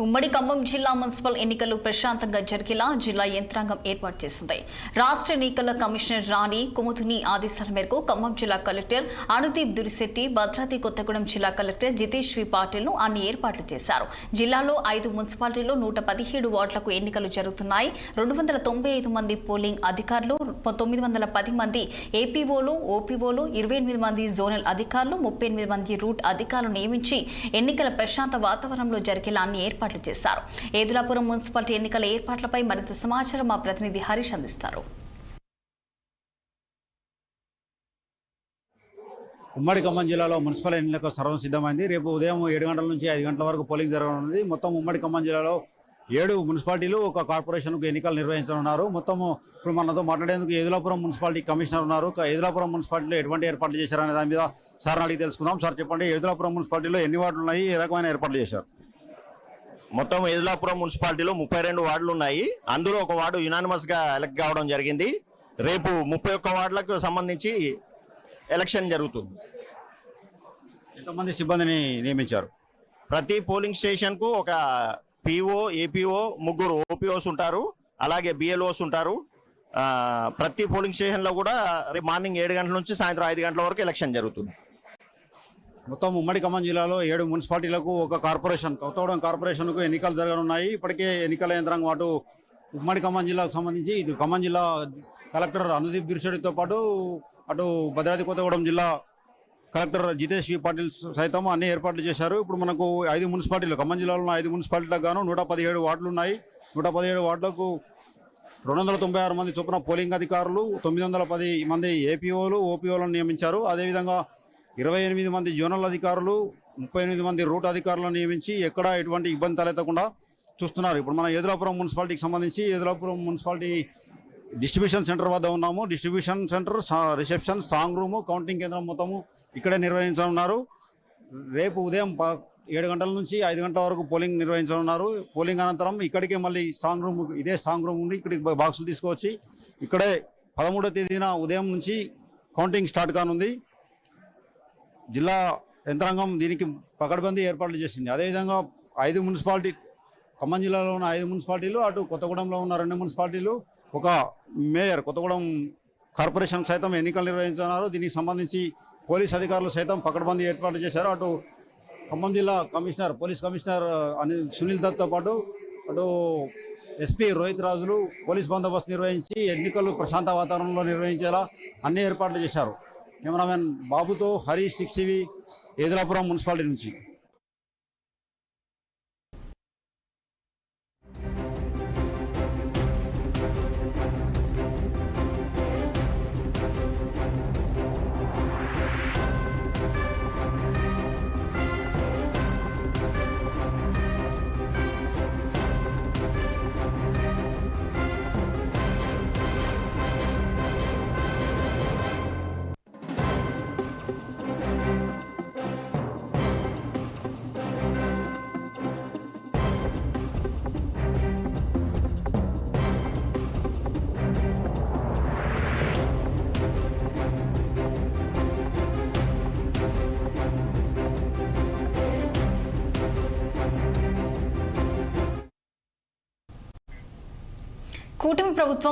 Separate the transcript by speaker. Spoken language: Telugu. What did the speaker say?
Speaker 1: ఉమ్మడి ఖమ్మం జిల్లా మున్సిపల్ ఎన్నికలు ప్రశాంతంగా జరిగేలా జిల్లా యంత్రాంగం ఏర్పాటు చేసింది. రాష్ట్ర ఎన్నికల కమిషనర్ రాణి కుముతుని ఆదేశాల మేరకు ఖమ్మం జిల్లా కలెక్టర్ అనుదీప్ దురిశెట్టి, భద్రాద్రి కొత్తగూడెం జిల్లా కలెక్టర్ జితేష్ వి పాటిల్ను అన్ని ఏర్పాట్లు చేశారు. జిల్లాలో 5 మున్సిపాలిటీల్లో 117 వార్డులకు ఎన్నికలు జరుగుతున్నాయి. 295 మంది పోలింగ్ అధికారులు, 910 మంది ఏపీఓలు, ఓపీఓలు, 28 మంది జోనల్ అధికారులు, 38 మంది రూట్ అధికారులు నియమించి ఎన్నికల ప్రశాంత వాతావరణంలో జరిగేలా అన్ని ఏర్పాట్లు చేశారు. ఏదులాపురం మున్సిపాలిటీ ఎన్నికల ఏర్పాట్లపై మరింత సమాచారం మా ప్రతినిధి హరీష్ అందిస్తారు.
Speaker 2: ఉమ్మడి ఖమ్మం జిల్లాలో మున్సిపల్ ఎన్నికలకు సర్వం సిద్ధమైంది. రేపు ఉదయం 7 గంటల నుంచి 5 గంటల వరకు పోలింగ్ జరగనుంది. మొత్తం ఉమ్మడి ఖమ్మం జిల్లాలో 7 మున్సిపాలిటీలు, ఒక కార్పొరేషన్కు ఎన్నికలు నిర్వహించనున్నారు. మొత్తం ఇప్పుడు మనతో మాట్లాడేందుకు ఏదులాపురం మున్సిపాలిటీ కమిషనర్ ఉన్నారు. ఏదులాపురం మున్సిపాలిటీలో ఎటువంటి ఏర్పాట్లు చేశారనే దాని మీద సార్ అడిగి తెలుసుకుందాం. సార్ చెప్పండి, ఏదులాపురం మున్సిపాలిటీలో ఎన్ని వార్డులు ఉన్నాయి, ఏ రకమైన ఏర్పాట్లు చేశారు?
Speaker 3: మొత్తం ఏదులాపురం మున్సిపాలిటీలో 32 వార్డులు ఉన్నాయి. అందులో ఒక వార్డు యునానిమస్ గా ఎలక్ట్ కావడం జరిగింది. రేపు 31 వార్డులకు సంబంధించి ఎలక్షన్ జరుగుతుంది.
Speaker 2: ఎంతమంది సిబ్బందిని నియమించారు?
Speaker 3: ప్రతి పోలింగ్ స్టేషన్ కు ఒక పిఓ, ఏపీఓ, 3 ఓపీఓస్ ఉంటారు, అలాగే బిఎల్ఓస్ ఉంటారు. ప్రతి పోలింగ్ స్టేషన్ లో కూడా రేపు మార్నింగ్ 7 గంటల నుంచి సాయంత్రం 5 గంటల వరకు ఎలక్షన్ జరుగుతుంది.
Speaker 2: మొత్తం ఉమ్మడి ఖమ్మం జిల్లాలో 7 మున్సిపాలిటీలకు, ఒక కార్పొరేషన్, కొత్తగూడెం కార్పొరేషన్కు ఎన్నికలు జరగనున్నాయి. ఇప్పటికే ఎన్నికల యంత్రాంగం అటు ఉమ్మడి ఖమ్మం జిల్లాకు సంబంధించి ఇటు ఖమ్మం జిల్లా కలెక్టర్ అనుదీప్ దురిశెట్టితో పాటు అటు భద్రాద్రి కొత్తగూడెం జిల్లా కలెక్టర్ జితేష్ వి పాటిల్ సైతం అన్ని ఏర్పాట్లు చేశారు. ఇప్పుడు మనకు 5 మున్సిపాలిటీలు, ఖమ్మం జిల్లాలో ఉన్న 5 మున్సిపాలిటీలకు గాను 117 వార్డులు ఉన్నాయి. 117 వార్డులకు 296 మంది చొప్పున పోలింగ్ అధికారులు, 910 మంది ఏపీఓలు, ఓపీఓలను నియమించారు. అదేవిధంగా 28 మంది జోనల్ అధికారులు, 38 మంది రూట్ అధికారులను నియమించి ఎక్కడ ఎటువంటి ఇబ్బంది తలెత్తకుండా చూస్తున్నారు. ఇప్పుడు మన ఏదులాపురం మున్సిపాలిటీకి సంబంధించి ఏదులాపురం మున్సిపాలిటీ డిస్ట్రిబ్యూషన్ సెంటర్ వద్ద ఉన్నాము. Distribution centre, reception, strong room, counting కేంద్రం మొత్తము ఇక్కడే నిర్వహించనున్నారు. రేపు ఉదయం 7 గంటల నుంచి 5 గంటల వరకు పోలింగ్ నిర్వహించనున్నారు. పోలింగ్ అనంతరం ఇక్కడికే మళ్ళీ స్ట్రాంగ్ రూమ్, ఇదే స్ట్రాంగ్ రూమ్ ఉంది, ఇక్కడికి బాక్సులు తీసుకువచ్చి ఇక్కడే 13వ తేదీన ఉదయం నుంచి కౌంటింగ్ స్టార్ట్ కానుంది. జిల్లా యంత్రాంగం దీనికి పకడ్బందీ ఏర్పాట్లు చేసింది. అదేవిధంగా 5 మున్సిపాలిటీ, ఖమ్మం జిల్లాలో ఉన్న 5 మున్సిపాలిటీలు, అటు కొత్తగూడెంలో ఉన్న 2 మున్సిపాలిటీలు, ఒక మేయర్, కొత్తగూడెం కార్పొరేషన్ సైతం ఎన్నికలు నిర్వహించున్నారు. దీనికి సంబంధించి పోలీస్ అధికారులు సైతం పకడ్బందీ ఏర్పాట్లు చేశారు. అటు ఖమ్మం జిల్లా కమిషనర్, పోలీస్ కమిషనర్ సునీల్ దత్తో పాటు అటు ఎస్పీ రోహిత్ రాజులు పోలీస్ బందోబస్తు నిర్వహించి ఎన్నికలు ప్రశాంత వాతావరణంలో నిర్వహించేలా అన్ని ఏర్పాట్లు చేశారు. కెమెరామెన్ బాబుతో హరీష్, 6 టీవీ, ఏదులాపురం మున్సిపాలిటీ నుంచి.
Speaker 1: కూటమి ప్రభుత్వం